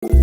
Hello,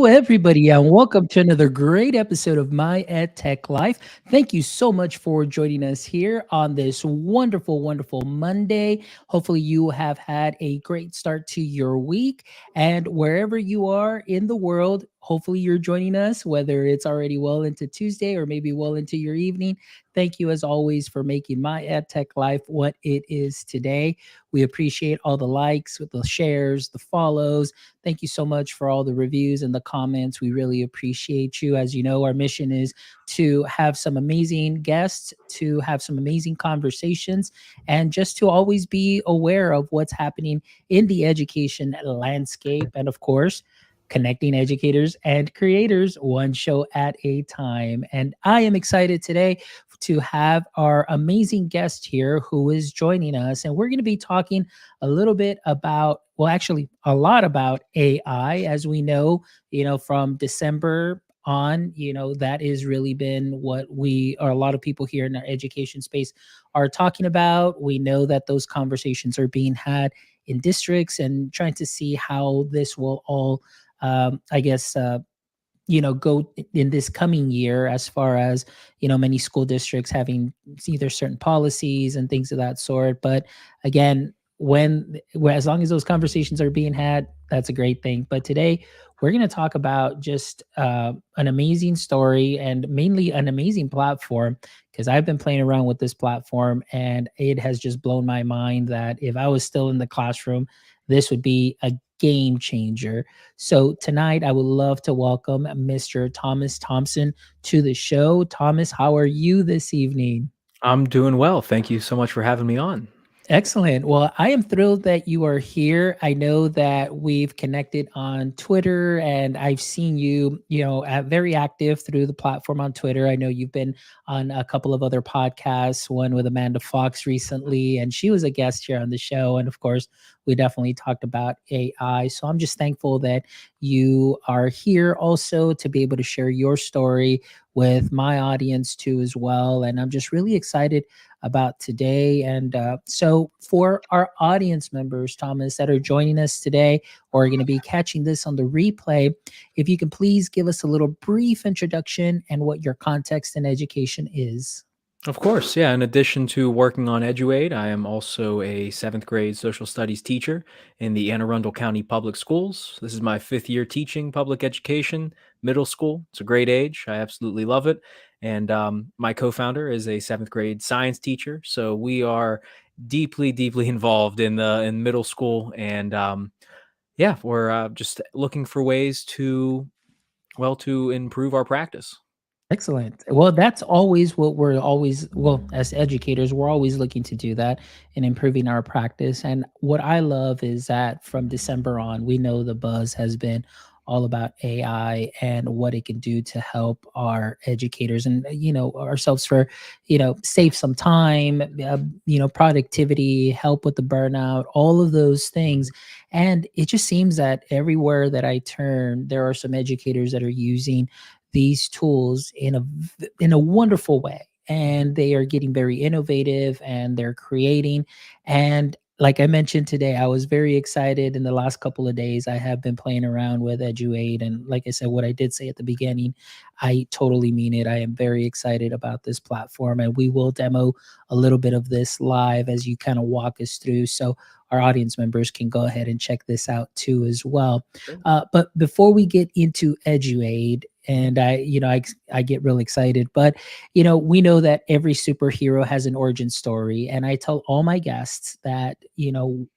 everybody, and welcome to another great episode of My Ed Tech Life. Thank you so much for joining us here on this wonderful Monday. Hopefully, you have had a great start to your week, and wherever you are in the world, hopefully, you're joining us, whether it's already well into Tuesday or maybe well into your evening. Thank you, as always, for making My Ed Tech Life what it is today. We appreciate all the likes, the shares, the follows. Thank you so much for all the reviews and the comments. We really appreciate you. As you know, our mission is to have some amazing guests, to have some amazing conversations, and just to always be aware of what's happening in the education landscape. And of course, connecting educators and creators one show at a time. And I am excited today to have our amazing guest here who is joining us. And we're going to be talking a little bit about, well, actually, a lot about AI. As we know, from December on, that has really been what we, or a lot of people here in our education space, are talking about. We know that those conversations are being had in districts and trying to see how this will all, I guess, go in this coming year, as far as many school districts having either certain policies and things of that sort. But again, as long as those conversations are being had, that's a great thing. But today we're going to talk about just an amazing story and mainly an amazing platform, because I've been playing around with this platform and it has just blown my mind that if I was still in the classroom, this would be a game changer. So tonight, I would love to welcome Mr. Thomas Thompson to the show. Thomas, how are you this evening? I'm doing well. Thank you so much for having me on. Excellent. Well, I am thrilled that you are here. I know that we've connected on Twitter and I've seen you, very active through the platform on Twitter. I know you've been on a couple of other podcasts, one with Amanda Fox recently, and she was a guest here on the show. And of course, we definitely talked about AI. So I'm just thankful that you are here also to be able to share your story with my audience too, as well. And I'm just really excited about today. And so, for our audience members, Thomas, that are joining us today or are going to be catching this on the replay, if you can please give us a little brief introduction and what your context in education is. Of course, yeah. In addition to working on Eduaid, I am also a seventh grade social studies teacher in the Arundel County Public Schools. This is my fifth year teaching public education, middle school. It's a great age. I absolutely love it. And my co founder is a seventh grade science teacher. So we are deeply involved in middle school. And yeah, we're just looking for ways to improve our practice. Excellent. Well, that's always what we're always, well, as educators, we're always looking to do that and improving our practice. And what I love is that from December on, we know the buzz has been all about AI and what it can do to help our educators and, ourselves for, save some time, productivity, help with the burnout, all of those things. And it just seems that everywhere that I turn, there are some educators that are using these tools in a wonderful way, and they are getting very innovative and they're creating. And like I mentioned today, I was very excited. In the last couple of days, I have been playing around with Eduaide, and like I said, what I did say at the beginning, I totally mean it. I am very excited about this platform, and we will demo a little bit of this live as you kind of walk us through, so our audience members can go ahead and check this out too as well. But before we get into Eduaid, and I get real excited, but we know that every superhero has an origin story, and I tell all my guests that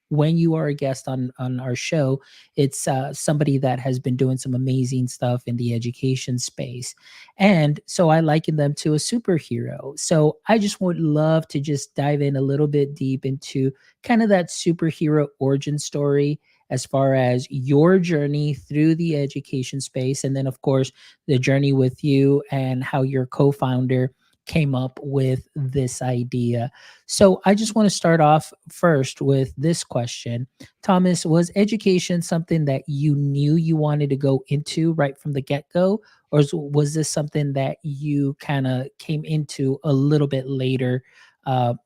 when you are a guest on our show, it's somebody that has been doing some amazing stuff in the education space, and so I liken them to a superhero. So I just would love to just dive in a little bit deep into kind of that superhero origin story, as far as your journey through the education space. And then, of course, the journey with you and how your co founder came up with this idea. So I just want to start off first with this question. Thomas, was education something that you knew you wanted to go into right from the get-go, or was this something that you kind of came into a little bit later,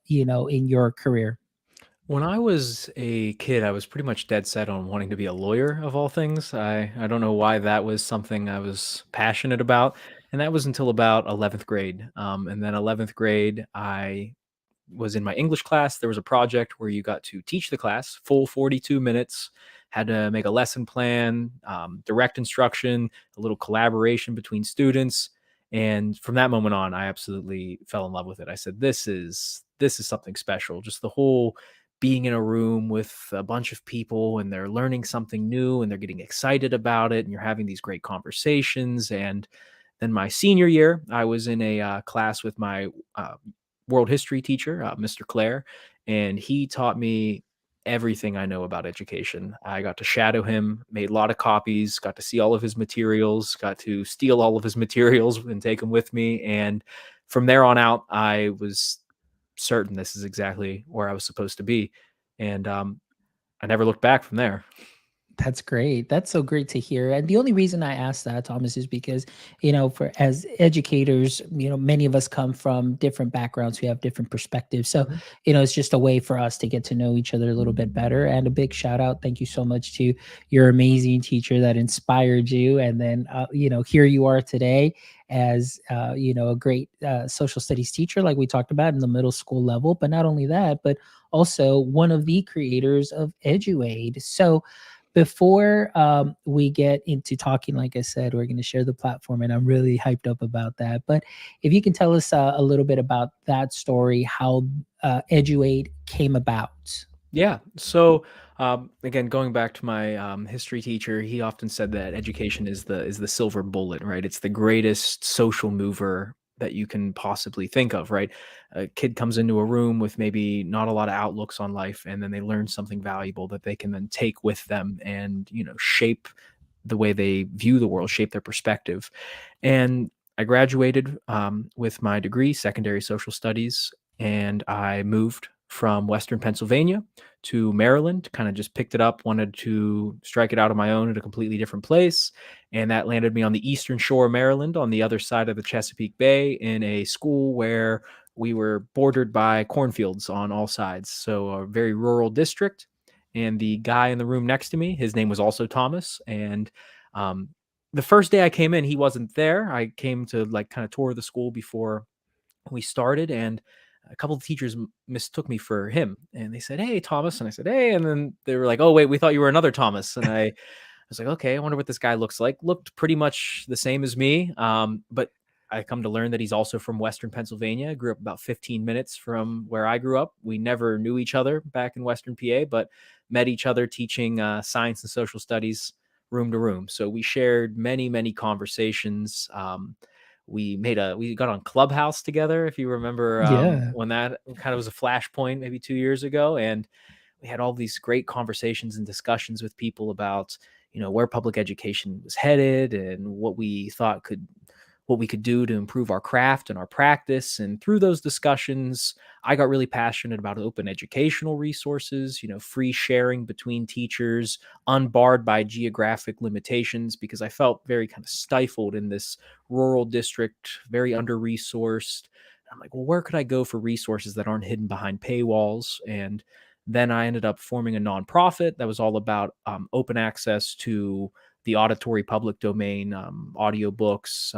in your career? When I was a kid, I was pretty much dead set on wanting to be a lawyer of all things. I don't know why that was something I was passionate about, and that was until about 11th grade. And then 11th grade, I was in my English class. There was a project where you got to teach the class full 42 minutes, had to make a lesson plan, direct instruction, a little collaboration between students. And from that moment on, I absolutely fell in love with it. I said, this is something special. Just the whole being in a room with a bunch of people and they're learning something new and they're getting excited about it and you're having these great conversations. And then my senior year, I was in a class with my uh, world history teacher, Mr. Clare, and he taught me everything I know about education. I got to shadow him, made a lot of copies, got to see all of his materials, got to steal all of his materials and take them with me. And from there on out, I was certain this is exactly where I was supposed to be. And I never looked back from there. That's great. That's so great to hear. And the only reason I asked that, Thomas, is because, for as educators, many of us come from different backgrounds. We have different perspectives. So, Mhm. it's just a way for us to get to know each other a little bit better. And a big shout out. Thank you so much to your amazing teacher that inspired you. And then, here you are today as, a great social studies teacher, like we talked about in the middle school level. But not only that, but also one of the creators of Eduaid. So, before we get into talking, like I said, we're going to share the platform, and I'm really hyped up about that. But if you can tell us a little bit about that story, how Eduade came about. Yeah. So again, going back to my history teacher, he often said that education is the silver bullet, right? It's the greatest social mover that you can possibly think of, right? A kid comes into a room with maybe not a lot of outlooks on life, and then they learn something valuable that they can then take with them and shape the way they view the world, shape their perspective. And I graduated with my degree, secondary social studies, and I moved from Western Pennsylvania to Maryland, kind of just picked it up, wanted to strike it out on my own at a completely different place. And that landed me on the eastern shore of Maryland, on the other side of the Chesapeake Bay, in a school where we were bordered by cornfields on all sides. So a very rural district. And the guy in the room next to me, his name was also Thomas. And um, the first day I came in, he wasn't there. I came to like kind of tour the school before we started, and a couple of teachers mistook me for him, and they said, "Hey, Thomas," and I said, "Hey," and then they were like, "Oh, wait, we thought you were another Thomas," and I was like, "Okay, I wonder what this guy looks like." Looked pretty much the same as me, but I come to learn that he's also from Western Pennsylvania. Grew up about 15 minutes from where I grew up. We never knew each other back in Western PA, but met each other teaching science and social studies room to room. So we shared many, many conversations. We got on Clubhouse together, if you remember, Yeah. when that kind of was a flashpoint maybe 2 years ago, and we had all these great conversations and discussions with people about where public education was headed and what we could do to improve our craft and our practice. And through those discussions, I got really passionate about open educational resources, free sharing between teachers, unbarred by geographic limitations, because I felt very kind of stifled in this rural district, very under resourced. I'm like, well, where could I go for resources that aren't hidden behind paywalls? And then I ended up forming a nonprofit that was all about open access to the auditory public domain, audiobooks,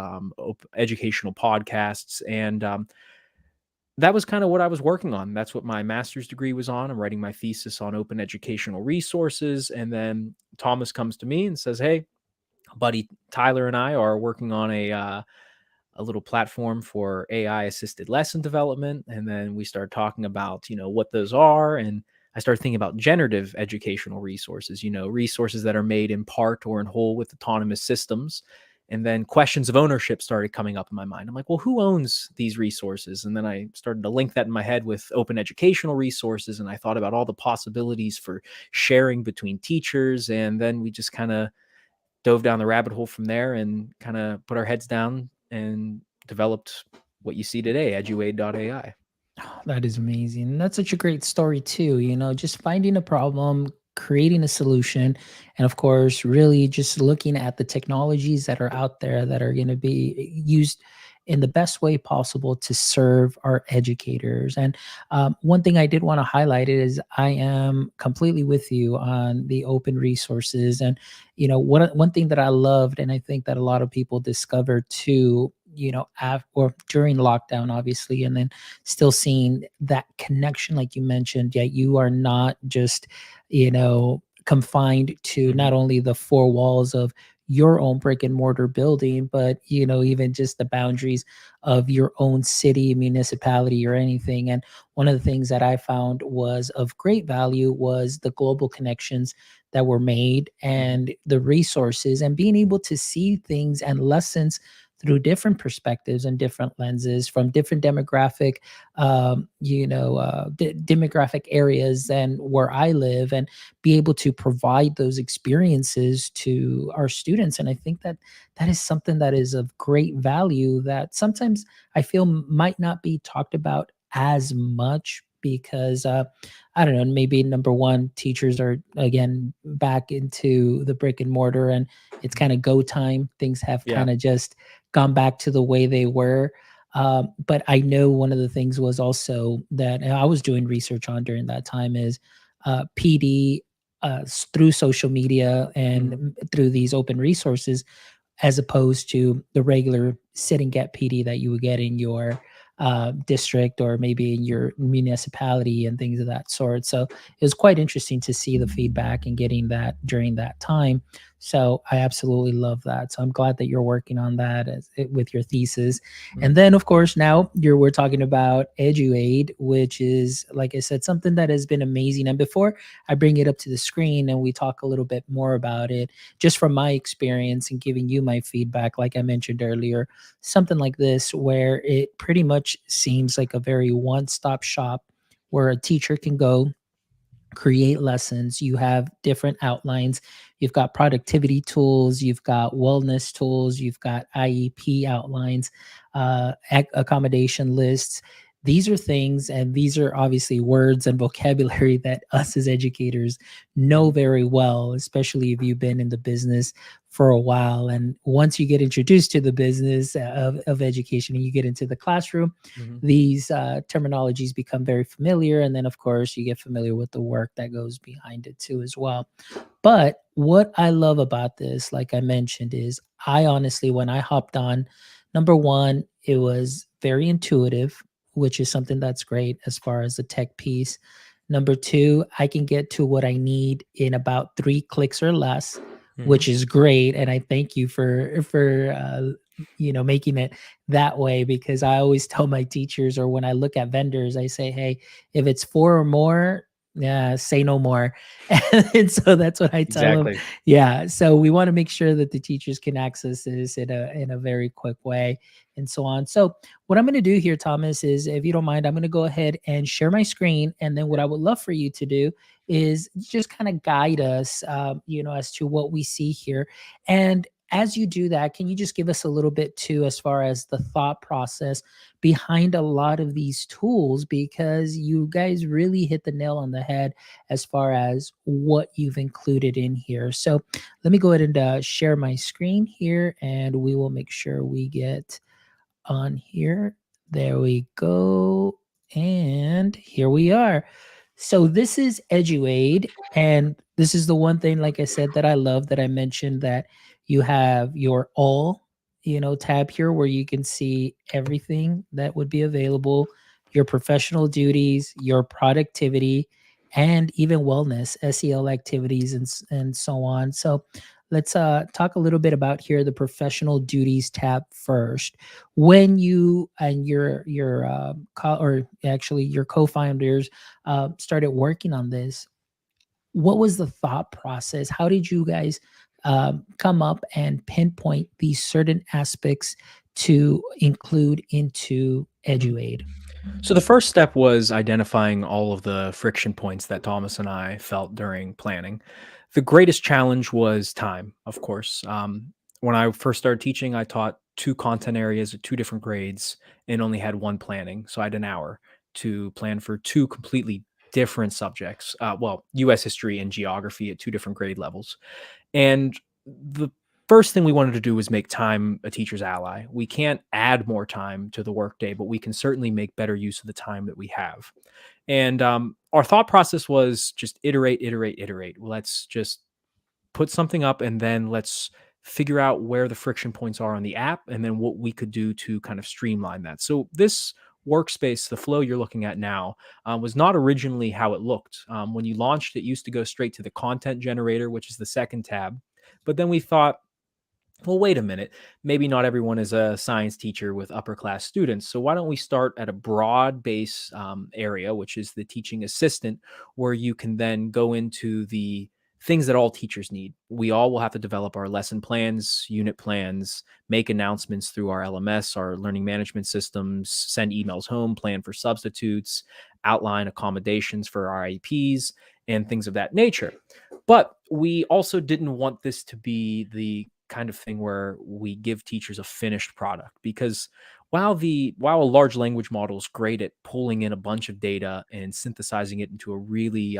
educational podcasts. And that was kind of what I was working on. That's what my master's degree was on. I'm writing my thesis on open educational resources. And then Thomas comes to me and says, "Hey, buddy Tyler and I are working on a little platform for AI assisted lesson development." And then we started talking about, what those are. And I started thinking about generative educational resources, resources that are made in part or in whole with autonomous systems. And then questions of ownership started coming up in my mind. I'm like, well, who owns these resources? And then I started to link that in my head with open educational resources. And I thought about all the possibilities for sharing between teachers. And then we just kind of dove down the rabbit hole from there and kind of put our heads down and developed what you see today, Eduaid.ai. That is amazing. And that's such a great story too, just finding a problem, creating a solution, and of course, really just looking at the technologies that are out there that are going to be used in the best way possible to serve our educators. And one thing I did want to highlight is I am completely with you on the open resources. And one thing that I loved, and I think that a lot of people discovered too, or during lockdown, obviously, and then still seeing that connection like you mentioned. Yeah, you are not just confined to Mhm. not only the four walls of your own brick and mortar building, but even just the boundaries of your own city, municipality, or anything. And one of the things that I found was of great value was the global connections that were made Mhm. and the resources, and being able to see things and lessons through different perspectives and different lenses from different demographic areas than where I live, and be able to provide those experiences to our students. And I think that that is something that is of great value that sometimes I feel might not be talked about as much because I don't know, maybe number one, teachers are again back into the brick and mortar, and it's Mhm. kind of go time. Things have Yeah. kind of just gone back to the way they were. But I know one of the things was also that, and I was doing research on during that time, is PD through social media and Mhm. through these open resources, as opposed to the regular sit and get PD that you would get in your district or maybe in your municipality and things of that sort. So it was quite interesting to see the feedback and getting that during that time. So I absolutely love that. So I'm glad that you're working on that with your thesis. Mhm. And then, of course, now we're talking about Eduaid, which is, like I said, something that has been amazing. And before I bring it up to the screen and we talk a little bit more about it, just from my experience and giving you my feedback, like I mentioned earlier, something like this, where it pretty much seems like a very one stop shop where a teacher can go create lessons. You have different outlines. You've got productivity tools, you've got wellness tools, you've got IEP outlines, accommodation lists. These are things, and these are obviously words and vocabulary that us as educators know Mhm. very well, especially if you've been in the business for a while. And once you get introduced to the business of education and you get into the classroom, Mhm. these terminologies become very familiar. And then, of course, you get familiar with the work that goes behind it too, as well. But what I love about this, like I mentioned, is I honestly, when I hopped on, number one, it was very intuitive, which is something that's great as far as the tech piece. Number two, I can get to what I need in about 3 clicks or less, which Mhm. is great. And I thank you for making it that way, because I always tell my teachers, or when I look at vendors, I say, hey, if it's four or more, yeah, say no more. And so that's what I tell them. Exactly. Yeah. So we want to make sure that the teachers can access this in a very quick way and so on. So what I'm going to do here, Thomas, is, if you don't mind, I'm going to go ahead and share my screen. And then what I would love for you to do is just kind of guide us, as to what we see here. And as you do that, can you just give us a little bit too, as far as the thought process behind a lot of these tools? Because you guys really hit the nail on the head as far as what you've included in here. So let me go ahead and share my screen here, and we will make sure we get on here. There we go. And here we are. So this is Eduaid. And this is the one thing, like I said, that I love, that I mentioned, that you have your all, tab here where you can see everything that would be available, your professional duties, your productivity, and even wellness, SEL activities, and so on. So let's talk a little bit about here the professional duties tab first. When you and or actually your co-founders started working on this, what was the thought process? How did you guys come up and pinpoint these certain aspects to include into Mhm. Eduaid? So the first step was identifying all of the friction points that Thomas and I felt during planning. The greatest challenge was time, of course. When I first started teaching, I taught two content areas at two different grades and only had one planning. So I had an hour to plan for two completely different subjects. Well, US history and geography at two different grade levels. And the first thing we wanted to do was make time a teacher's ally. We can't add more time to the workday, but we can certainly make better use of the time that we have. And our thought process was just iterate, iterate, iterate. Let's just put something up and then let's figure out where the friction points are on the app and then what we could do to kind of streamline that. So this workspace, the flow you're looking at now, was not originally how it looked. When you launched, it used to go straight to the content generator, which is the second tab. But then we thought, well, wait a minute. Maybe not everyone is a science teacher with upper class students. So why don't we start at a broad base area, which is the teaching assistant, where you can then go into the things that all teachers need. We all will have to develop our lesson plans, unit plans, make announcements through our LMS, our learning management systems, send emails home, plan for substitutes, outline accommodations for our IEPs, and things of that nature. But we also didn't want this to be the kind of thing where we give teachers a finished product, because while a large language model is great at pulling in a bunch of data and synthesizing it into a really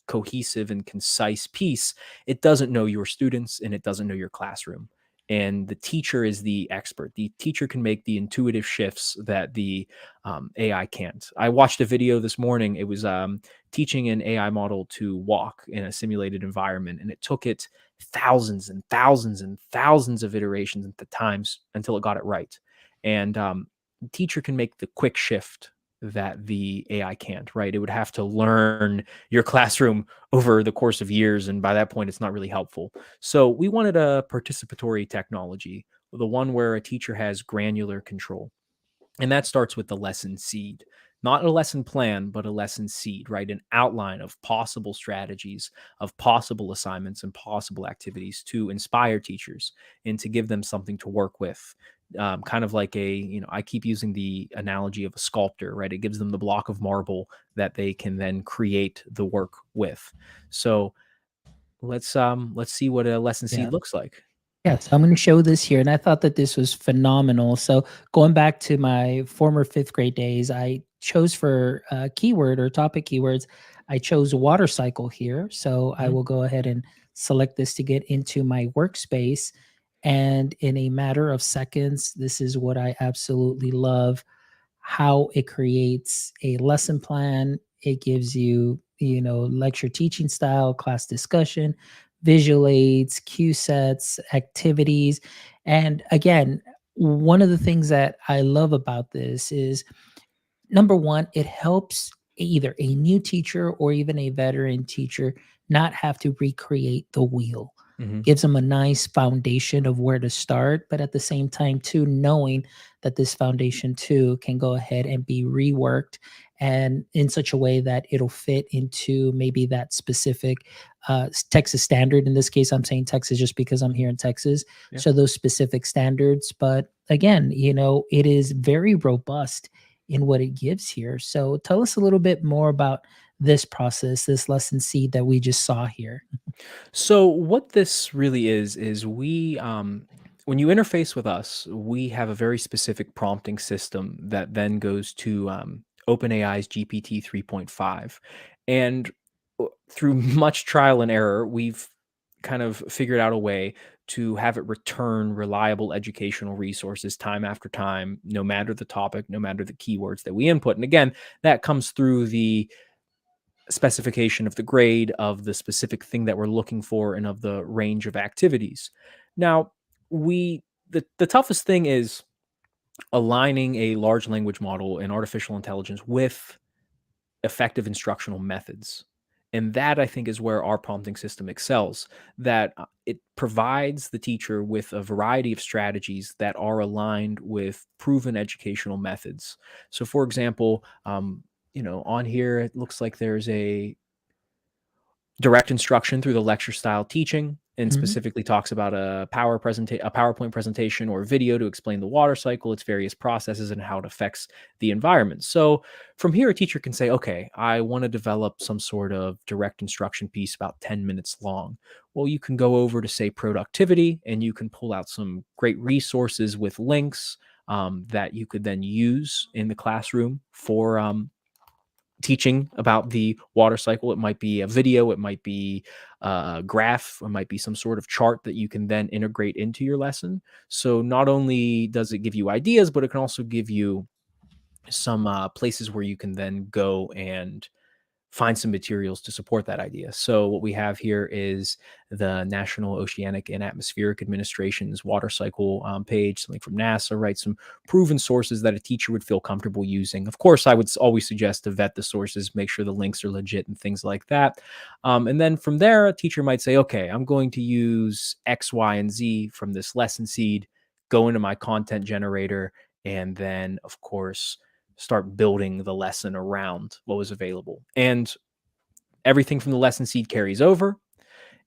cohesive and concise piece, it doesn't know your students and it doesn't know your classroom. And the teacher is the expert. The teacher can make the intuitive shifts that the AI can't. I watched a video this morning. It was teaching an AI model to walk in a simulated environment, and it took it thousands and thousands and thousands of iterations at the times until it got it right. And the teacher can make the quick shift that the AI can't, right? It would have to learn your classroom over the course of years. And by that point, it's not really helpful. So we wanted a participatory technology, the one where a teacher has granular control. And that starts with the lesson seed, not a lesson plan, but a lesson seed, right? An outline of possible strategies, of possible assignments and possible activities to inspire teachers and to give them something to work with. Kind of like I keep using the analogy of a sculptor, right? It gives them the block of marble that they can then create the work with. So let's see what a lesson seed Yeah. looks like. Yeah, so I'm going to show this here, and I thought that this was phenomenal. So going back to my former fifth grade days, I chose for keyword or topic keywords, I chose water cycle here. So I Mhm. will go ahead and select this to get into my workspace. And in a matter of seconds, this is what I absolutely love, how it creates a lesson plan. It gives you, lecture teaching style, class discussion, visual aids, cue sets, activities. And again, one of the things that I love about this is, number one, it helps either a new teacher or even a veteran teacher not have to recreate the wheel. Mhm. Gives them a nice foundation of where to start, but at the same time, too, knowing that this foundation too can go ahead and be reworked and in such a way that it'll fit into maybe that specific Texas standard. In this case, I'm saying Texas just because I'm here in Texas. Yeah. So those specific standards. But again, it is very robust in what it gives here. So tell us a little bit more about this process, this lesson seed that we just saw here. So what this really is we when you interface with us, we have a very specific prompting system that then goes to OpenAI's GPT 3.5. And through much trial and error, we've kind of figured out a way to have it return reliable educational resources time after time, no matter the topic, no matter the keywords that we input. And again, that comes through the specification of the grade, of the specific thing that we're looking for, and of the range of activities. Now, the toughest thing is aligning a large language model and artificial intelligence with effective instructional methods. And that, I think, is where our prompting system excels, that it provides the teacher with a variety of strategies that are aligned with proven educational methods. So, for example, on here, it looks like there's a direct instruction through the lecture style teaching. and Mhm. specifically talks about a PowerPoint presentation or video to explain the water cycle, its various processes, and how it affects the environment. So from here, a teacher can say, okay, I want to develop some sort of direct instruction piece about 10 minutes long. Well, you can go over to, say, productivity, and you can pull out some great resources with links that you could then use in the classroom for teaching about the water cycle. It might be a video, it might be a graph, it might be some sort of chart that you can then integrate into your lesson. So not only does it give you ideas, but it can also give you some places where you can then go and find some materials to support that idea. So what we have here is the National Oceanic and Atmospheric Administration's water cycle page, something from NASA, right? Some proven sources that a teacher would feel comfortable using. Of course, I would always suggest to vet the sources, make sure the links are legit and things like that. And then from there, a teacher might say, okay, I'm going to use X, Y, and Z from this lesson seed, go into my content generator, and then, of course, start building the lesson around what was available. And everything from the lesson seed carries over,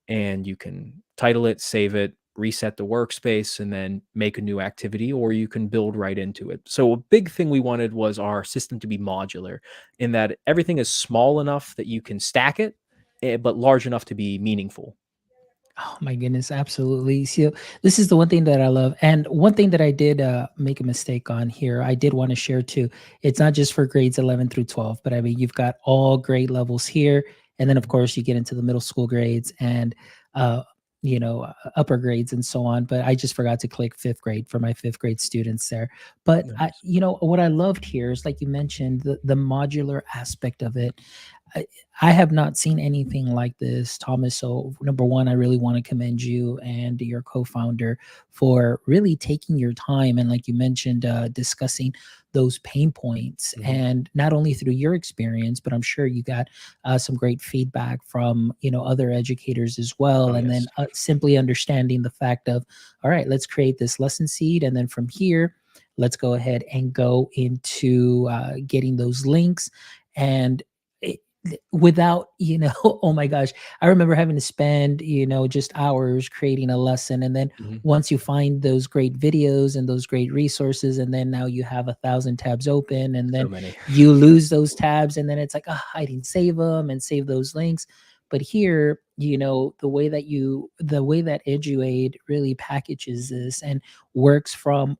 and you can title it, save it, reset the workspace, and then make a new activity, or you can build right into it. So, a big thing we wanted was our system to be modular, in that everything is small enough that you can stack it, but large enough to be meaningful. Oh my goodness, absolutely. So this is the one thing that I love. And one thing that I did make a mistake on here, I did want to share too. It's not just for grades 11 through 12, but I mean, you've got all grade levels here. And then, of course, you get into the middle school grades and, uh, upper grades and so on. But I just forgot to click fifth grade for my fifth grade students there. But Nice. what I loved here is, like you mentioned, the modular aspect of it. I, I have not seen anything like this, Thomas. So, number one, I really want to commend you and your co founder for really taking your time and, like you mentioned, discussing those pain points. Mhm. And not only through your experience, but I'm sure you got some great feedback from, other educators as well. Oh, And then yes. simply understanding the fact of, all right, let's create this lesson seed. And then from here, let's go ahead and go into getting those links. And without oh my gosh, I remember having to spend just hours creating a lesson, and then Mhm. once you find those great videos and those great resources, and then now you have 1,000 tabs open, and So then many. you lose those tabs, and then it's like, I didn't save them and save those links. But here, the way that Eduaid really packages this and works from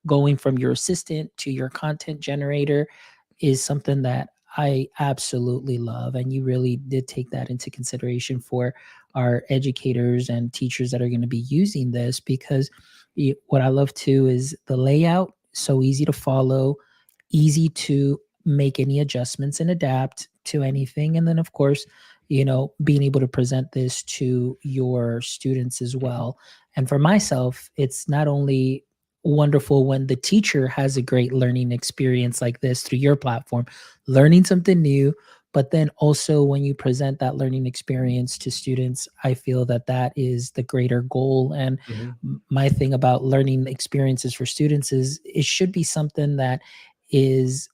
going from your assistant to your content generator is something that I absolutely love. And you really did take that into consideration for our educators and teachers that are going to be using this, because what I love too is the layout, so easy to follow, easy to make any adjustments and adapt to anything. And then, of course, being able to present this to your students as Mhm. well. And for myself, it's not only wonderful when the teacher has a great learning experience like this through your platform, learning something new, but then also when you present that learning experience to students, I feel that that is the greater goal. And Mhm. my thing about learning experiences for students is it should be something that is,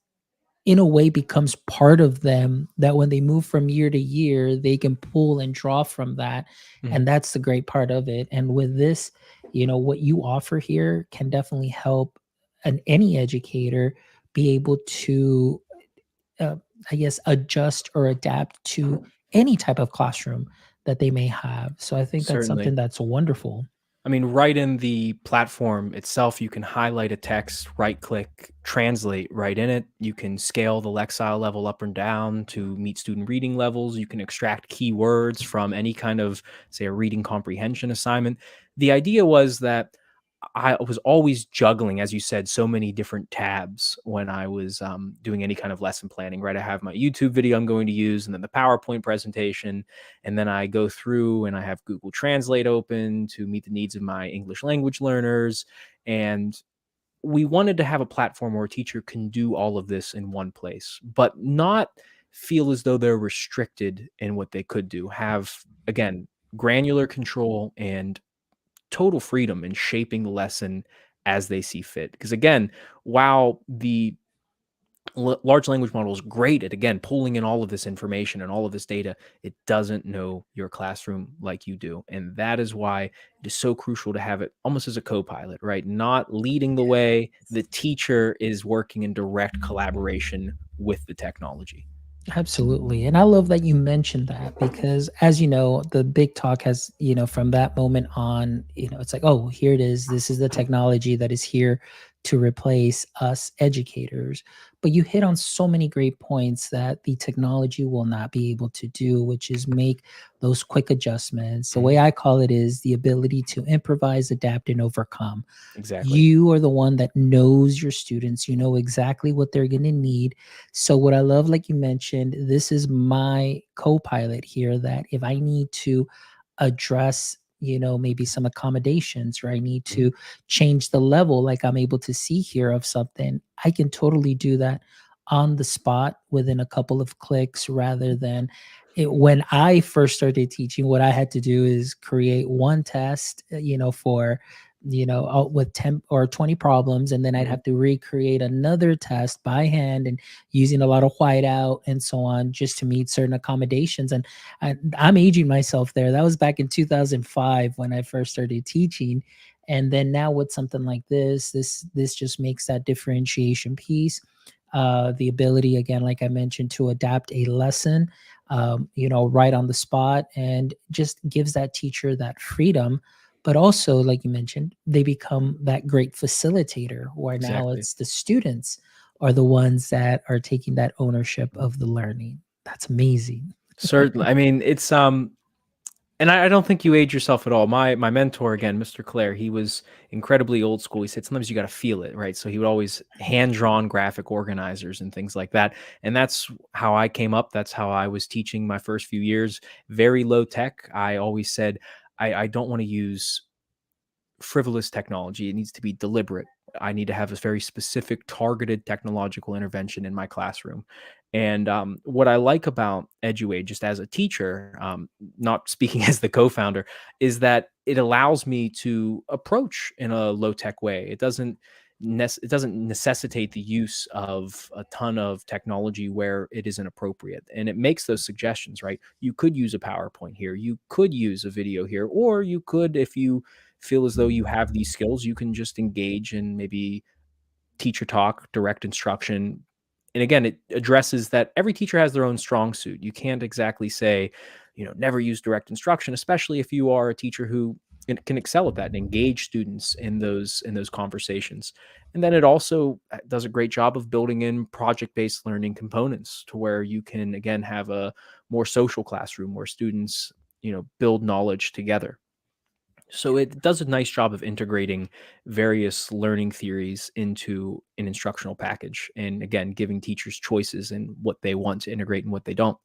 in a way, becomes part of them, that when they move from year to year they can pull and draw from that. Mhm. And that's the great part of it. And with this, what you offer here can definitely help any educator be able to, uh, I guess, adjust or adapt to any type of classroom that they may have. So I think that's Certainly. something that's wonderful. I mean, right in the platform itself, you can highlight a text, right click, translate right in it. You can scale the Lexile level up and down to meet student reading levels. You can extract keywords from any kind of, say, a reading comprehension assignment. The idea was that I was always juggling, as you said, so many different tabs when I was doing any kind of lesson planning, right? I have my YouTube video I'm going to use, and then the PowerPoint presentation. And then I go through and I have Google Translate open to meet the needs of my English language learners. And we wanted to have a platform where a teacher can do all of this in one place, but not feel as though they're restricted in what they could do. Have, again, granular control and total freedom in shaping the lesson as they see fit. Because again, while the Large language model is great at, again, pulling in all of this information and all of this data. It doesn't know your classroom like you do. And that is why it is so crucial to have it almost as a co-pilot, right? Not leading the way. The teacher is working in direct collaboration with the technology. Absolutely. And I love that you mentioned that because, as you know, the big talk has, from that moment on, it's like, oh, here it is. This is the technology that is here to replace us educators. But you hit on so many great points that the technology will not be able to do, which is make those quick adjustments. The way Mhm. I call it is the ability to improvise, adapt, and overcome. Exactly. You are the one that knows your students. You know exactly what they're going to need. So, what I love, like you mentioned, this is my co pilot here that if I need to address, maybe some accommodations or I need Mhm. to change the level, like I'm able to see here of something, I can totally do that on the spot within a couple of clicks rather than when I first started teaching, what I had to do is create one test, for with 10 or 20 problems, and then I'd Mhm. have to recreate another test by hand and using a lot of whiteout and so on just to meet certain accommodations. And I'm aging myself there. That was back in 2005 when I first started teaching. And then now with something like this just makes that differentiation piece, the ability, again, like I mentioned, to adapt a lesson, right on the spot, and just gives that teacher that freedom. But also, like you mentioned, they become that great facilitator where now Exactly. it's the students are the ones that are taking that ownership of the learning. That's amazing. Certainly. I mean, it's and I don't think you age yourself at all. My mentor, again, Mr. Clare, he was incredibly old school. He said sometimes you got to feel it, right? So he would always hand drawn graphic organizers and things like that. And that's how I came up. That's how I was teaching my first few years. Very low tech. I always said I don't want to use frivolous technology. It needs to be deliberate. I need to have a very specific, targeted technological intervention in my classroom. And what I like about Eduaid, just as a teacher, not speaking as the co-founder, is that it allows me to approach in a low-tech way. It doesn't necessitate the use of a ton of technology where it isn't appropriate, and it makes those suggestions. Right, you could use a PowerPoint here, you could use a video here, or you could, if you feel as though you have these skills, you can just engage in maybe teacher talk, direct instruction. And again, it addresses that every teacher has their own strong suit. You can't exactly say, never use direct instruction, especially if you are a teacher who can excel at that and engage students in those conversations. And then it also does a great job of building in project-based learning components to where you can again have a more social classroom where students, build knowledge together. So it does a nice job of integrating various learning theories into an instructional package and again giving teachers choices in what they want to integrate and what they don't.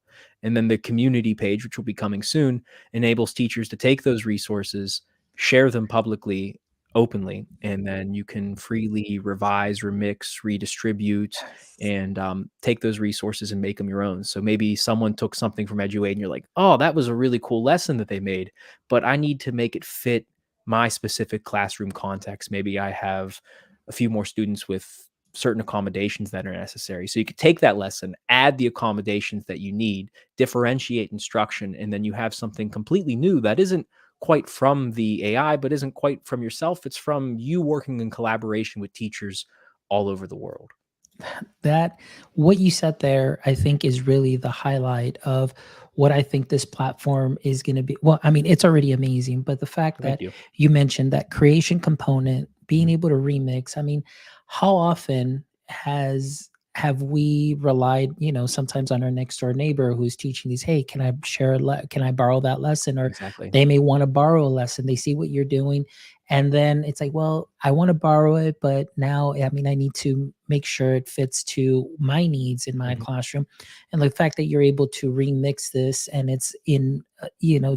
And then the community page, which will be coming soon, enables teachers to take those resources, share them publicly, openly, and then you can freely revise, remix, redistribute, and take those resources and make them your own. So maybe someone took something from Eduaid and you're like, oh, that was a really cool lesson that they made, but I need to make it fit my specific classroom context. Maybe I have a few more students with certain accommodations that are necessary. So you could take that lesson, add the accommodations that you need, differentiate instruction, and then you have something completely new that isn't quite from the AI, but isn't quite from yourself. It's from you working in collaboration with teachers all over the world. That what you said there, I think, is really the highlight of what I think this platform is going to be. Well, I mean, it's already amazing, but the fact Thank that you. you mentioned that creation component, being Mhm. able to remix, I mean, how often has have we relied, sometimes on our next door neighbor who's teaching these, hey, can I can I borrow that lesson? Or Exactly. they may want to borrow a lesson. They see what you're doing, and then it's like, well, I want to borrow it, but now, I mean, I need to make sure it fits to my needs in my Mhm. classroom. And the fact that you're able to remix this and it's in,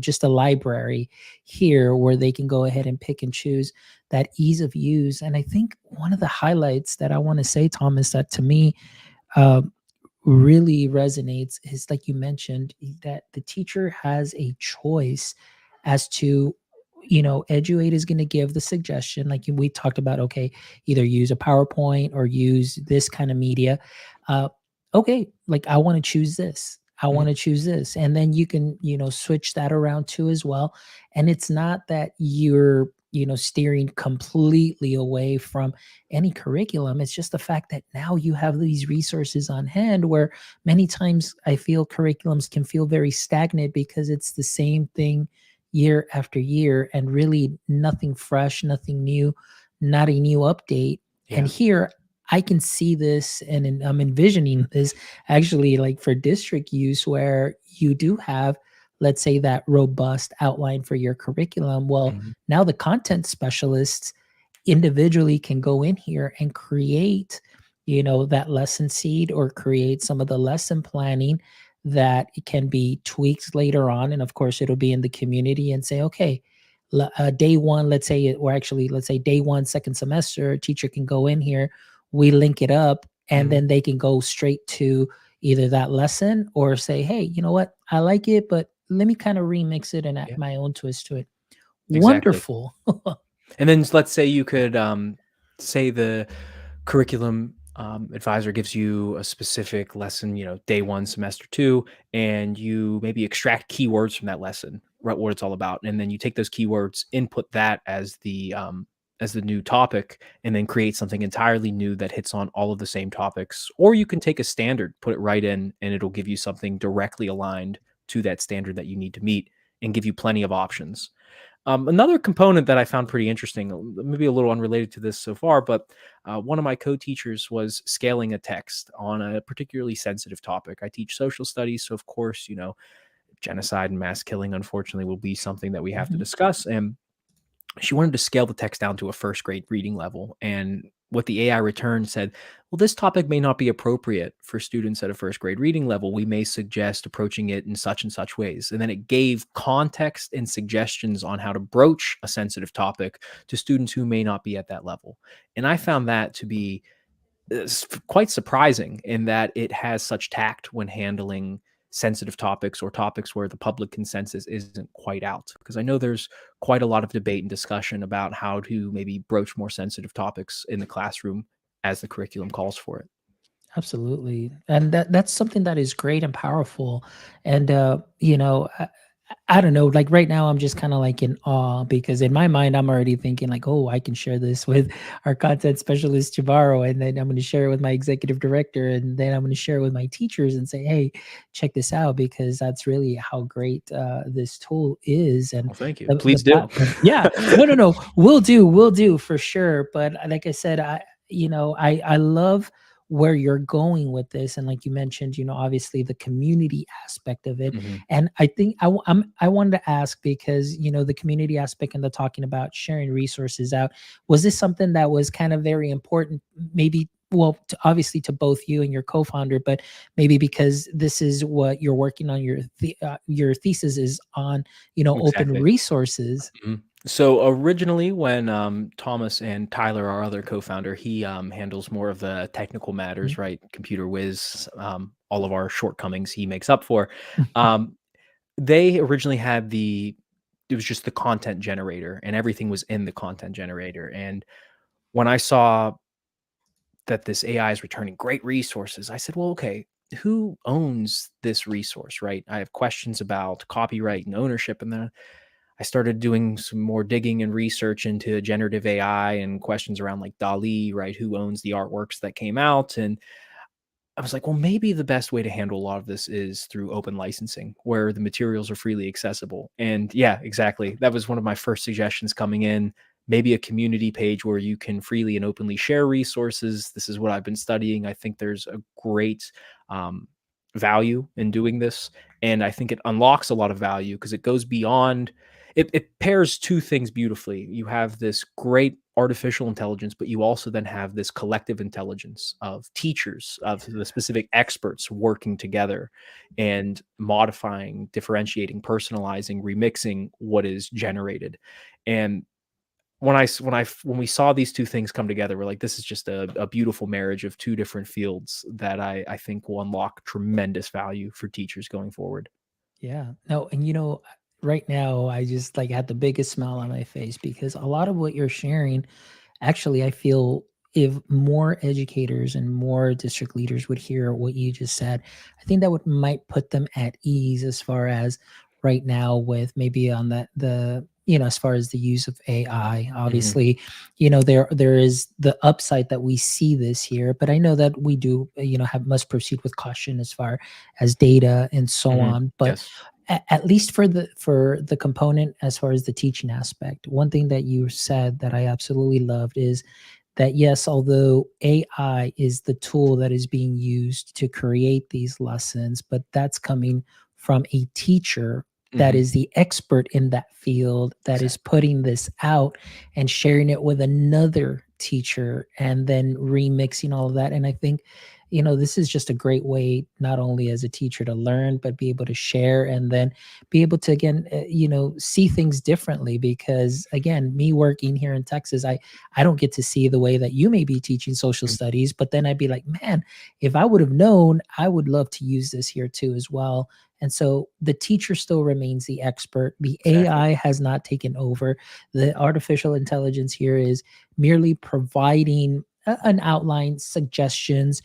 just a library here where they can go ahead and pick and choose, that ease of use. And I think one of the highlights that I want to say, Thomas, that to me, uh, really resonates is, like you mentioned, that the teacher has a choice as to Eduaid is going to give the suggestion, like we talked about, okay, either use a PowerPoint or use this kind of media. Uh, okay, like I want to choose this. I Mhm. want to choose this. And then you can, switch that around too as well. And it's not that you're, steering completely away from any curriculum. It's just the fact that now you have these resources on hand where many times I feel curriculums can feel very stagnant because it's the same thing year after year and really nothing fresh, nothing new, not a new update. And Yeah. here I can see this and I'm envisioning this actually like for district use where you do have, let's say, that robust outline for your curriculum. Well, Mhm. now the content specialists individually can go in here and create, that lesson seed or create some of the lesson planning that it can be tweaked later on. And of course, it'll be in the community and say, okay, day one, let's say, or actually, let's say day one, second semester, a teacher can go in here, we link it up, and Mhm. then they can go straight to either that lesson or say, hey, you know what? I like it, but let me kind of remix it and add Yeah. my own twist to it. Exactly. Wonderful. And then let's say you could say the curriculum advisor gives you a specific lesson, day one, semester two, and you maybe extract keywords from that lesson, right? What it's all about, and then you take those keywords, input that as the new topic, and then create something entirely new that hits on all of the same topics. Or you can take a standard, put it right in, and it'll give you something directly aligned to that standard that you need to meet, and give you plenty of options. Another component that I found pretty interesting, maybe a little unrelated to this so far, but one of my co-teachers was scaling a text on a particularly sensitive topic. I teach social studies, so of course, genocide and mass killing, unfortunately, will be something that we have to Mhm. discuss. And she wanted to scale the text down to a first grade reading level. And what the AI returned said, well, this topic may not be appropriate for students at a first grade reading level. We may suggest approaching it in such and such ways. And then it gave context and suggestions on how to broach a sensitive topic to students who may not be at that level. And I found that to be quite surprising in that it has such tact when handling sensitive topics or topics where the public consensus isn't quite out. Because I know there's quite a lot of debate and discussion about how to maybe broach more sensitive topics in the classroom as the curriculum calls for it. Absolutely. And that's something that is great and powerful. And I don't know, like right now I'm just kind of like in awe because in my mind I'm already thinking like, oh, I can share this with our content specialist tomorrow and then I'm going to share it with my executive director and then I'm going to share it with my teachers and say, hey, check this out because that's really how great this tool is and Well, thank you. the Please do. platform. Yeah. No. We'll do for sure, but like I said, I love where you're going with this and like you mentioned, obviously the community aspect of it. Mhm. And I think I wanted to ask because the community aspect and the talking about sharing resources out, was this something that was kind of very important, maybe, well, obviously to both you and your co-founder, but maybe because this is what you're working on, your thesis is on, open Exactly. resources. Mhm. So originally, when Thomas and Tyler, our other co-founder, he handles more of the technical Mhm. matters, right? Computer whiz, all of our shortcomings he makes up for. Um, they originally had it was just the content generator, and everything was in the content generator. And when I saw that this AI is returning great resources, I said, well, okay, who owns this resource, right? I have questions about copyright and ownership, and then I started doing some more digging and research into generative AI and questions around like DALI, right? Who owns the artworks that came out? And I was like, well, maybe the best way to handle a lot of this is through open licensing, where the materials are freely accessible. And yeah, exactly. That was one of my first suggestions coming in. Maybe a community page where you can freely and openly share resources. This is what I've been studying. I think there's a great um, value in doing this. And I think it unlocks a lot of value because it goes beyond, it pairs two things beautifully. You have this great artificial intelligence, but you also then have this collective intelligence of teachers, of the specific experts working together and modifying, differentiating, personalizing, remixing what is generated. And when we saw these two things come together, we're like, this is just a beautiful marriage of two different fields that I think will unlock tremendous value for teachers going forward. Yeah. No, and right now I just like had the biggest smile on my face because a lot of what you're sharing, actually, I feel if more educators and more district leaders would hear what you just said, I think that would might put them at ease as far as right now with maybe on the as far as the use of AI. Mhm. Obviously, there is the upside that we see this here, but I know that we do have must proceed with caution as far as data and so Mhm. on. But Yes. at least for the component as far as the teaching aspect, one thing that you said that I absolutely loved is that yes, although AI is the tool that is being used to create these lessons, but that's coming from a teacher that Mhm. is the expert in that field that is Exactly. putting this out and sharing it with another teacher and then remixing all of that. And I think this is just a great way not only as a teacher to learn but be able to share and then be able to again see things differently, because again, me working here in Texas, I don't get to see the way that you may be teaching social Mm. studies, but then I'd be like, man, if I would have known, I would love to use this here too as well. And so the teacher still remains the expert. The Exactly. AI has not taken over. The artificial intelligence here is merely providing an outline, suggestions,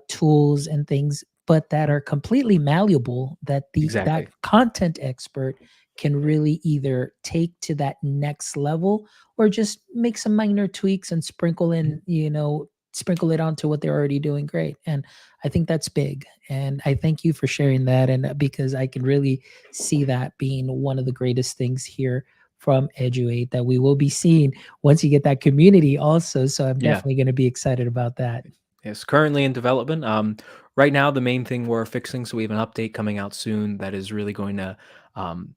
tools, and things, but that Mhm. are completely malleable. That that Exactly. content expert can really either take to that next level or just make some minor tweaks and Mhm. sprinkle it onto what they're already doing great. And I think that's big. And I thank you for sharing that. And because I can really see that being one of the greatest things here from Eduate that we will be seeing once you get that community also. So I'm Yeah. definitely going to be excited about that. It's currently in development. Right now, the main thing we're fixing, so we have an update coming out soon that is really going to. Um,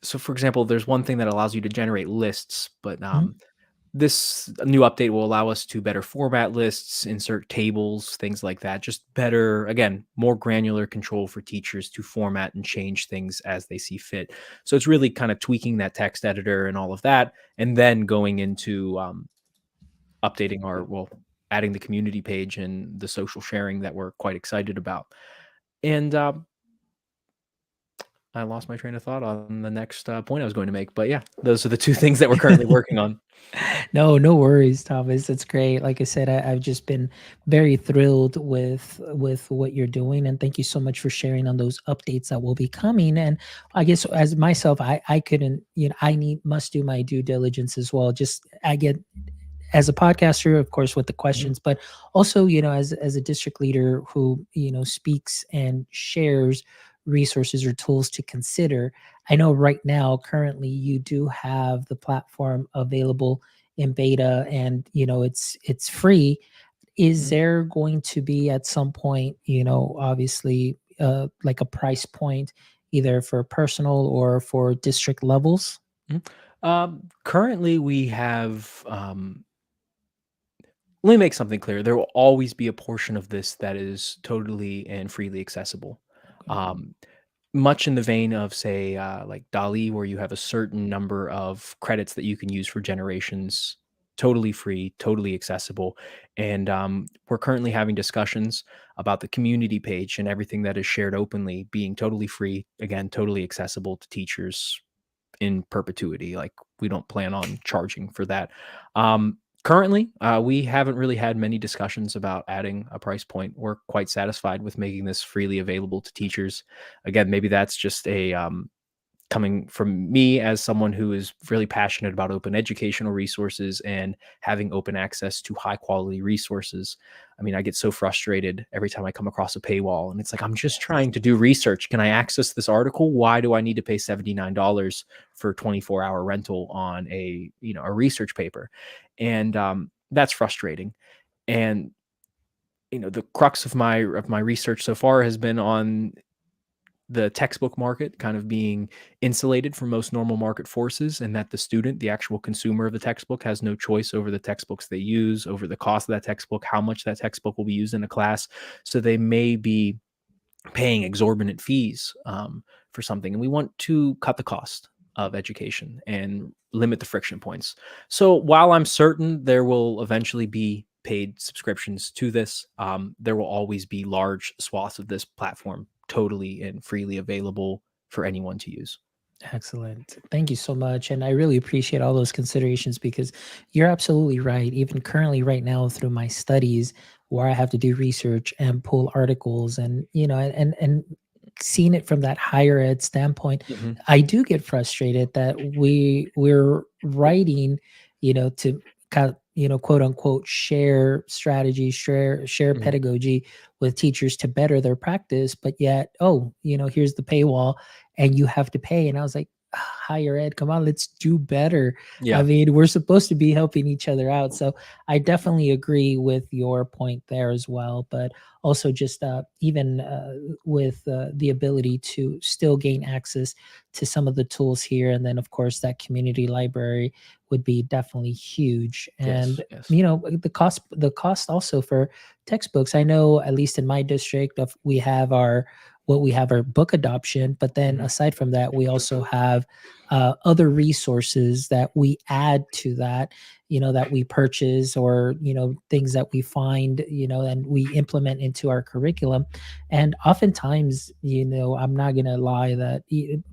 so, for example, there's one thing that allows you to generate lists, but Mhm. this new update will allow us to better format lists, insert tables, things like that. Just better, again, more granular control for teachers to format and change things as they see fit. So it's really kind of tweaking that text editor and all of that, and then going into updating adding the community page and the social sharing that we're quite excited about. And I lost my train of thought on the next point I was going to make, but yeah, those are the two things that we're currently working on. No, no worries, Thomas. That's great. Like I said, I've just been very thrilled with what you're doing, and thank you so much for sharing on those updates that will be coming. And I guess as myself, I couldn't, I need must do my due diligence as well. Just I get as a podcaster, of course, with the Mhm. questions, but also, as a district leader who, speaks and shares resources or tools to consider. I know right now, currently, you do have the platform available in beta, and it's free. Is Mhm. there going to be at some point, obviously, like a price point, either for personal or for district levels? Mhm. Currently, we have. Let me make something clear. There will always be a portion of this that is totally and freely accessible. Okay. Um, Much in the vein of, say, like Dali, where you have a certain number of credits that you can use for generations, totally free, totally accessible. And we're currently having discussions about the community page and everything that is shared openly being totally free, again, totally accessible to teachers in perpetuity. Like, we don't plan on charging for that. Currently, we haven't really had many discussions about adding a price point. We're quite satisfied with making this freely available to teachers. Again, maybe that's just a coming from me as someone who is really passionate about open educational resources and having open access to high quality resources. I mean, I get so frustrated every time I come across a paywall and it's like, I'm just trying to do research. Can I access this article? Why do I need to pay $79 for 24-hour rental on a research paper? And that's frustrating. And the crux of my research so far has been on the textbook market kind of being insulated from most normal market forces, and that the student, the actual consumer of the textbook, has no choice over the textbooks they use, over the cost of that textbook, how much that textbook will be used in a class. So they may be paying exorbitant fees for something, and we want to cut the cost of education and limit the friction points. So while I'm certain there will eventually be paid subscriptions to this, there will always be large swaths of this platform totally and freely available for anyone to use. Excellent. Thank you so much. And I really appreciate all those considerations because you're absolutely right. Even currently, right now, through my studies, where I have to do research and pull articles and, and seeing it from that higher ed standpoint, Mhm, I do get frustrated that we're writing, to kind of, quote unquote, share strategy, share mhm. pedagogy with teachers to better their practice. But yet, oh, here's the paywall and you have to pay. And I was like, higher ed, come on, let's do better. I Yeah, mean, we're supposed to be helping each other out. So I definitely agree with your point there as well. But also just even with the ability to still gain access to some of the tools here. And then, of course, that community library would be definitely huge. yes, And yes. the cost also for textbooks. I know at least in my district of we have our book adoption, but then Mhm, aside from that, we also have other resources that we add to that, that we purchase or, things that we find, and we implement into our curriculum. And oftentimes, I'm not going to lie that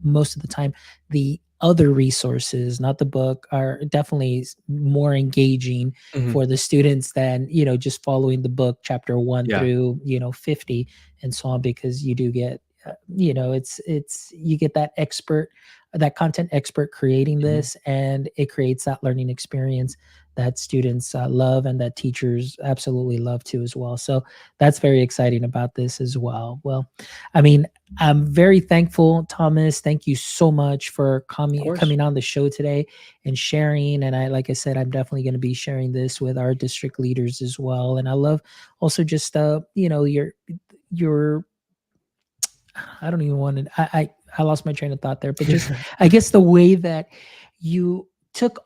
most of the time, the other resources, not the book, are definitely more engaging mhm. for the students than, just following the book chapter 1 Yeah, through, 50 and so on, because you do get it's you get that content expert creating mhm. this, and it creates that learning experience that students love and that teachers absolutely love too as well. So that's very exciting about this as well. Well, I mean, I'm very thankful, Thomas. Thank you so much for Of coming course. coming on the show today and sharing. And like I said, I'm definitely going to be sharing this with our district leaders as well. And I love also just your I don't even want to. I lost my train of thought there, but just I guess the way that you took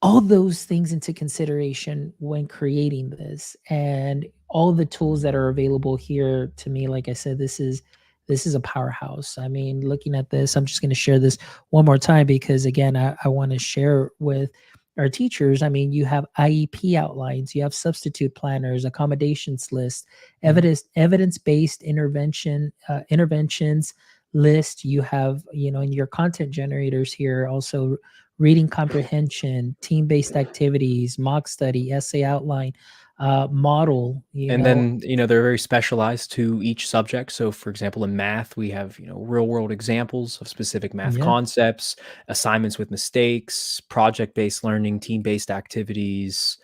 all those things into consideration when creating this, and all the tools that are available here to me, like I said, this is a powerhouse. I mean, looking at this, I'm just going to share this one more time because again, I want to share with our teachers. I mean, you have IEP outlines, you have substitute planners, accommodations list, Mhm. evidence-based interventions list. You have, in your content generators here also reading comprehension, team-based activities, mock study, essay outline, model, And then, they're very specialized to each subject. So, for example, in math, we have, real world examples of specific math yeah. concepts, assignments with mistakes, project based learning, team based activities,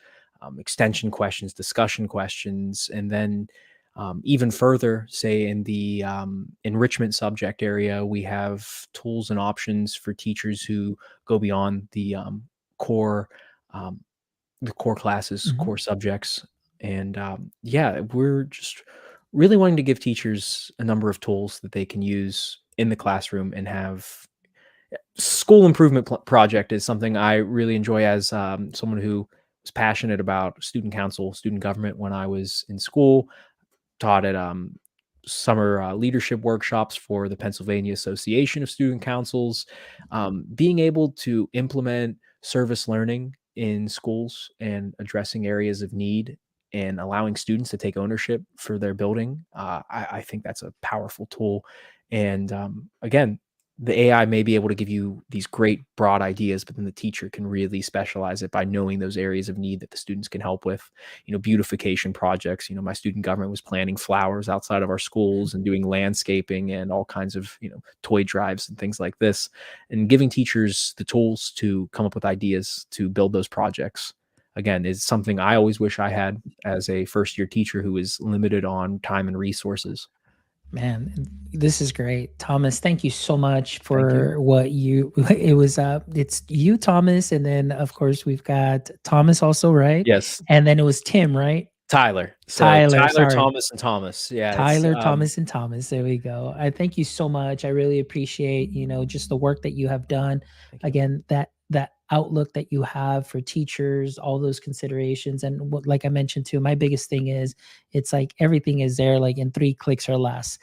extension questions, discussion questions. And then, even further, say in the enrichment subject area, we have tools and options for teachers who go beyond core. Um, the core classes, Mhm. core subjects. And yeah, we're just really wanting to give teachers a number of tools that they can use in the classroom and have school improvement project is something I really enjoy as someone who was passionate about student council, student government when I was in school, taught at summer leadership workshops for the Pennsylvania Association of Student Councils. Being able to implement service learning in schools and addressing areas of need and allowing students to take ownership for their building, I think that's a powerful tool. And again, the AI may be able to give you these great broad ideas, but then the teacher can really specialize it by knowing those areas of need that the students can help with. Beautification projects. My student government was planting flowers outside of our schools and doing landscaping and all kinds of, toy drives and things like this, and giving teachers the tools to come up with ideas to build those projects. Again, is something I always wish I had as a first year teacher who is limited on time and resources. Man, this is great. Thomas, thank you so much Thank you. for what you it's you, Thomas, and then of course we've got Thomas also, right? Yes, And then it was Tim, right? Tyler. So Tyler, Tyler, sorry. Thomas, and Thomas. Yeah, it's Tyler, Thomas, and Thomas. There we go. I thank you so much. I really appreciate, just the work that you have done. thank you. Again, that outlook that you have for teachers, all those considerations. And what, like I mentioned too, my biggest thing is it's like everything is there like in 3 clicks or less.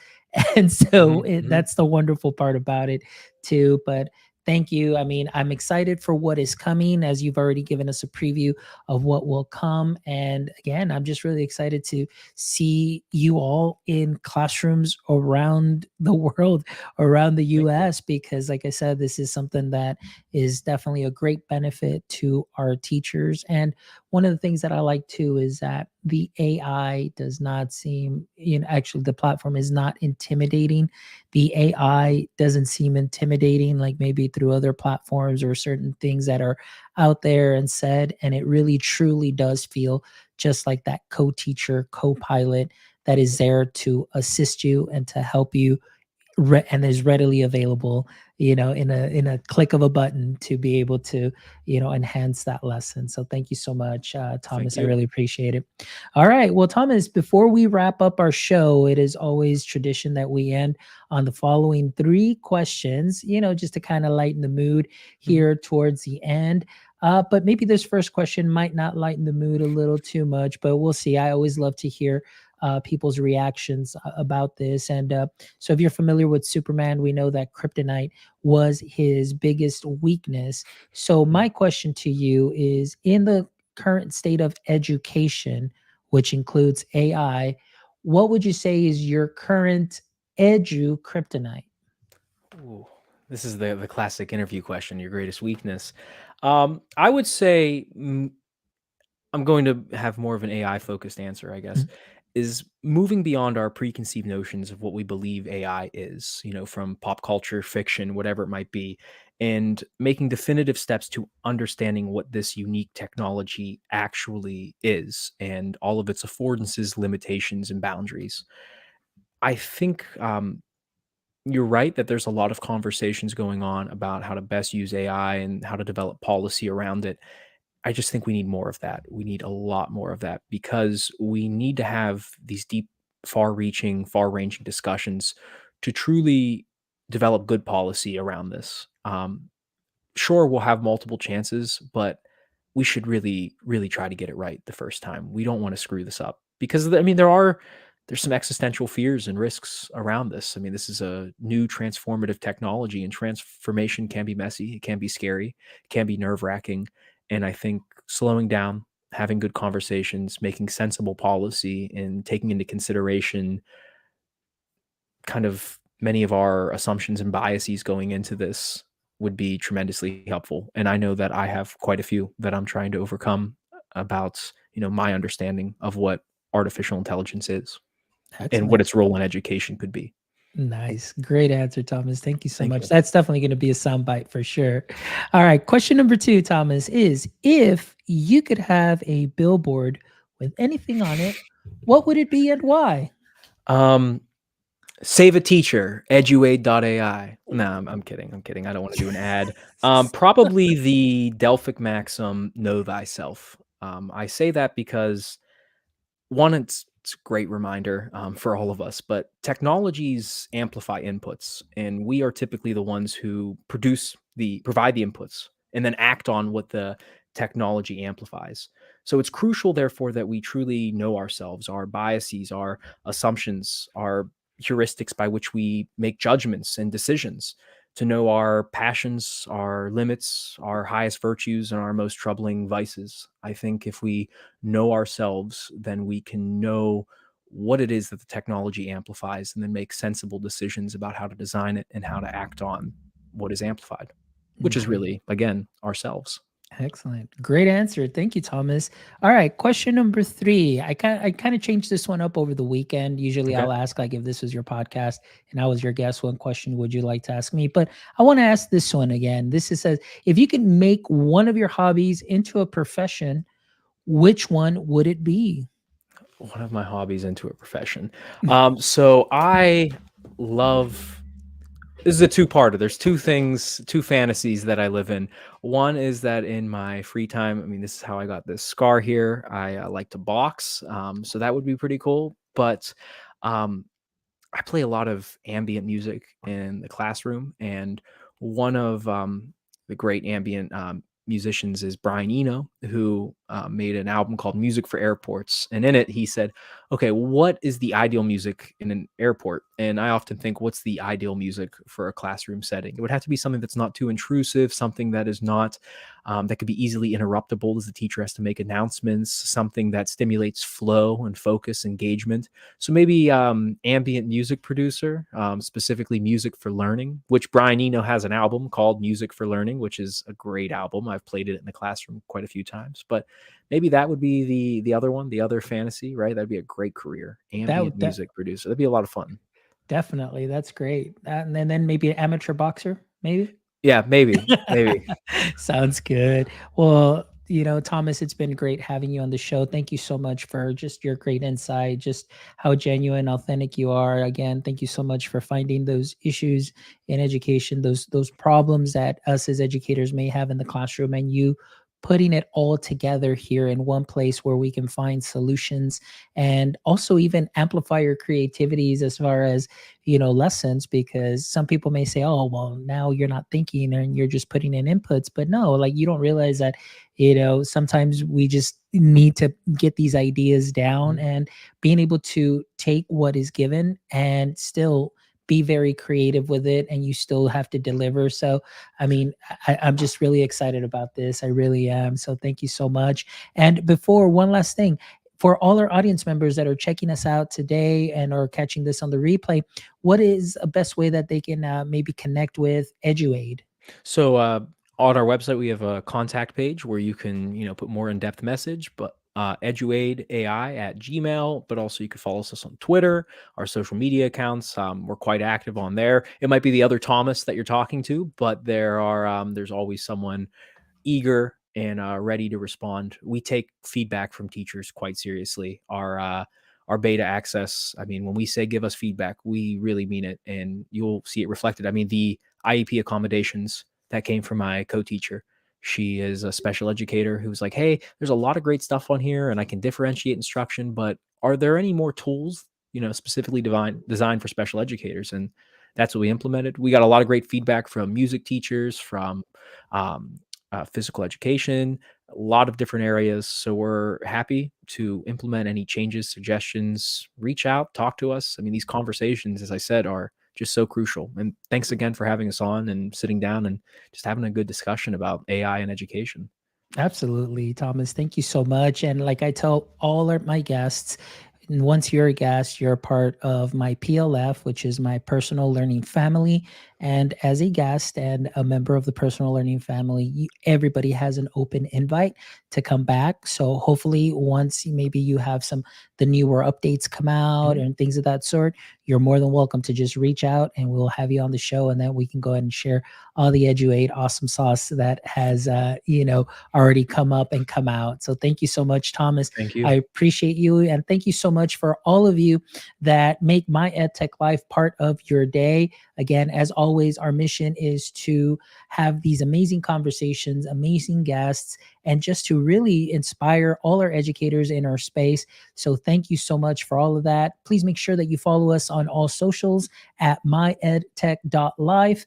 And so Mhm, mhm. that's the wonderful part about it too. But thank you. I mean, I'm excited for what is coming, as you've already given us a preview of what will come. And again, I'm just really excited to see you all in classrooms around the world, around the Thank you. US, because, like I said, this is something that is definitely a great benefit to our teachers. And one of the things that I like too is that the AI does not seem, actually, the platform is not intimidating. The AI doesn't seem intimidating, like maybe through other platforms or certain things that are out there and said. And it really truly does feel just like that co-teacher, co-pilot that is there to assist you and to help you, and is readily available, in a click of a button, to be able to, enhance that lesson. So thank you so much, Thank Thomas. I you. really appreciate it. All right, well, Thomas, before we wrap up our show, it is always tradition that we end on the following three questions, just to kind of lighten the mood Mhm. here towards the end. But maybe this first question might not lighten the mood a little too much, but we'll see. I always love to hear people's reactions about this. And so, if you're familiar with Superman, we know that kryptonite was his biggest weakness. So, Mm. my question to you is, in the current state of education, which includes AI, what would you say is your current kryptonite? Ooh, this is the classic interview question. Your greatest weakness. I would say I'm going to have more of an AI focused answer, I guess, is moving beyond our preconceived notions of what we believe AI is, from pop culture, fiction, whatever it might be, and making definitive steps to understanding what this unique technology actually is and all of its affordances, limitations, and boundaries. I think you're right that there's a lot of conversations going on about how to best use AI and how to develop policy around it. I just think we need more of that. We need a lot more of that because we need to have these deep, far-reaching, far-ranging discussions to truly develop good policy around this. Sure, we'll have multiple chances, but we should really, really try to get it right the first time. We don't want to screw this up because I mean there's some existential fears and risks around this. I mean, this is a new transformative technology, and transformation can be messy, it can be scary, it can be nerve-wracking. And I think slowing down, having good conversations, making sensible policy, and taking into consideration kind of many of our assumptions and biases going into this would be tremendously helpful. And I know that I have quite a few that I'm trying to overcome about, my understanding of what artificial intelligence is and what Excellent. its role in education could be. Nice. Great answer, Thomas. Thank you so Thank much. you. That's definitely going to be a soundbite for sure. All right. Question number two, Thomas, is, if you could have a billboard with anything on it, what would it be and why? Um, Save a teacher, Eduaid.ai. No, I'm kidding. I'm kidding. I don't want to do an ad. Probably the Delphic maxim, know thyself. I say that because one, it's a great reminder for all of us, but technologies amplify inputs, and we are typically the ones who provide the inputs and then act on what the technology amplifies. So it's crucial, therefore, that we truly know ourselves, our biases, our assumptions, our heuristics by which we make judgments and decisions, to know our passions, our limits, our highest virtues, and our most troubling vices. I think if we know ourselves, then we can know what it is that the technology amplifies and then make sensible decisions about how to design it and how to act on what is amplified, which is Nice. really, again, ourselves. Excellent. Great answer. Thank you, Thomas. All right. Question number three. I kind of changed this one up over the weekend. Usually Okay. I'll ask, like, if this was your podcast and I was your guest, what question would you like to ask me? But I want to ask this one again. This is, says, if you could make one of your hobbies into a profession, which one would it be? One of my hobbies into a profession. So I love This is a two-parter. There's two things, two fantasies that I live in. One is that in my free time, I mean, this is how I got this scar here. I like to box, so that would be pretty cool. But um, I play a lot of ambient music in the classroom, and one of the great ambient musicians is Brian Eno, who made an album called Music for Airports. And in it, he said, okay, what is the ideal music in an airport? And I often think, what's the ideal music for a classroom setting? It would have to be something that's not too intrusive, something that is not, that could be easily interruptible as the teacher has to make announcements, something that stimulates flow and focus, engagement. So maybe ambient music producer, specifically music for learning, which Brian Eno has an album called Music for Learning, which is a great album. I've played it in the classroom quite a few times, but maybe that would be the other one, the other fantasy, right? That'd be a great career, ambient That music producer. That'd be a lot of fun. definitely, that's great. And then maybe an amateur boxer, maybe? Yeah, maybe. Sounds good. Well, Thomas, it's been great having you on the show. Thank you so much for just your great insight, just how genuine, authentic you are. Again, thank you so much for finding those issues in education, those problems that us as educators may have in the classroom, and you putting it all together here in one place where we can find solutions and also even amplify your creativities as far as lessons, because some people may say, oh well, now you're not thinking and you're just putting in inputs, but no, like, you don't realize that sometimes we just need to get these ideas down, Mhm. and being able to take what is given and still be very creative with it, and you still have to deliver. So I mean, I'm just really excited about this. I really am. So thank you so much. And before, one last thing, for all our audience members that are checking us out today and are catching this on the replay, what is a best way that they can maybe connect with Eduaid? So on our website, we have a contact page where you can, put more in-depth message, but Eduaid.ai at Gmail, but also you could follow us on Twitter, our social media accounts. We're quite active on there. It might be the other Thomas that you're talking to, but there's always someone eager and ready to respond. We take feedback from teachers quite seriously. Our beta access, I mean, when we say give us feedback, we really mean it, and you'll see it reflected. I mean, the IEP accommodations that came from my co-teacher. She is a special educator who's like, hey, there's a lot of great stuff on here and I can differentiate instruction, but are there any more tools, specifically designed for special educators? And that's what we implemented. We got a lot of great feedback from music teachers, from um, physical education, a lot of different areas. So we're happy to implement any changes, suggestions, reach out, talk to us. I mean, these conversations, as I said, are just so crucial. And thanks again for having us on and sitting down and just having a good discussion about AI and education. Absolutely, Thomas. Thank you so much. And like I tell all my guests, and once you're a guest, you're a part of my PLF, which is my personal learning family. And as a guest and a member of the personal learning family, everybody has an open invite to come back. So hopefully, once maybe you have the newer updates come out Mhm. and things of that sort, you're more than welcome to just reach out and we'll have you on the show, and then we can go ahead and share all the Eduate awesome sauce that has already come up and come out. So thank you so much, Thomas. Thank I you. appreciate you. And thank you so much for all of you that make my EdTech life part of your day. Again, as always, our mission is to have these amazing conversations, amazing guests, and just to really inspire all our educators in our space. So thank you so much for all of that. Please make sure that you follow us on all socials at myedtech.life.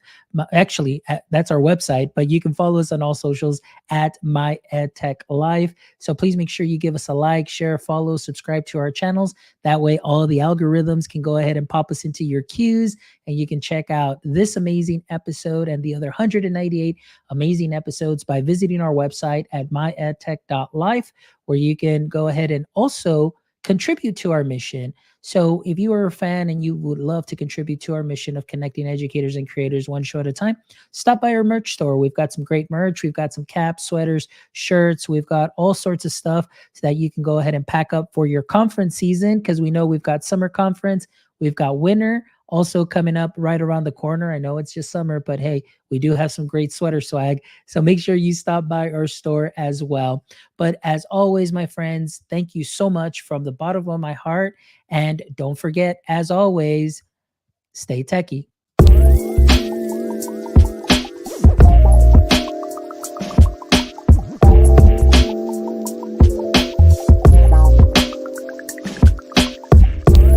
Actually, that's our website, but you can follow us on all socials at myedtechlife. So please make sure you give us a like, share, follow, subscribe to our channels. That way, all the algorithms can go ahead and pop us into your queues, and you can check out this amazing episode and the other 198 amazing episodes by visiting our website at myedtech.life, where you can go ahead and also contribute to our mission. So if you are a fan and you would love to contribute to our mission of connecting educators and creators one show at a time, stop by our merch store. We've got some great merch. We've got some caps, sweaters, shirts. We've got all sorts of stuff so that you can go ahead and pack up for your conference season, because we know we've got summer conference. We've got winter also coming up right around the corner. I know it's just summer, but hey, we do have some great sweater swag. So make sure you stop by our store as well. But as always, my friends, thank you so much from the bottom of my heart. And don't forget, as always, stay techie.